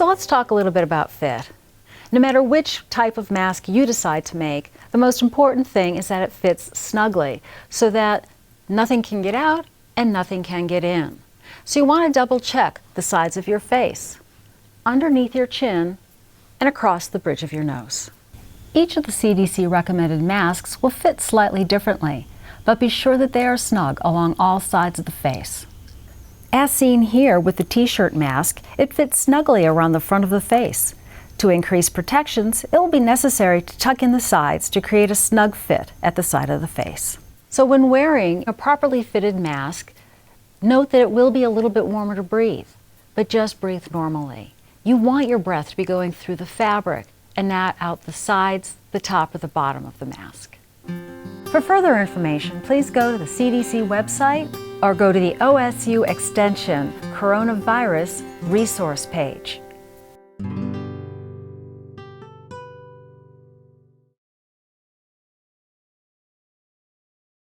So let's talk a little bit about fit. No matter which type of mask you decide to make, the most important thing is that it fits snugly so that nothing can get out and nothing can get in. So you want to double check the sides of your face, underneath your chin, and across the bridge of your nose. Each of the CDC recommended masks will fit slightly differently, but be sure that they are snug along all sides of the face. As seen here with the t-shirt mask, it fits snugly around the front of the face. To increase protections, it will be necessary to tuck in the sides to create a snug fit at the side of the face. So when wearing a properly fitted mask, note that it will be a little bit warmer to breathe, but just breathe normally. You want your breath to be going through the fabric and not out the sides, the top, or the bottom of the mask. For further information, please go to the CDC website or go to the OSU Extension Coronavirus resource page.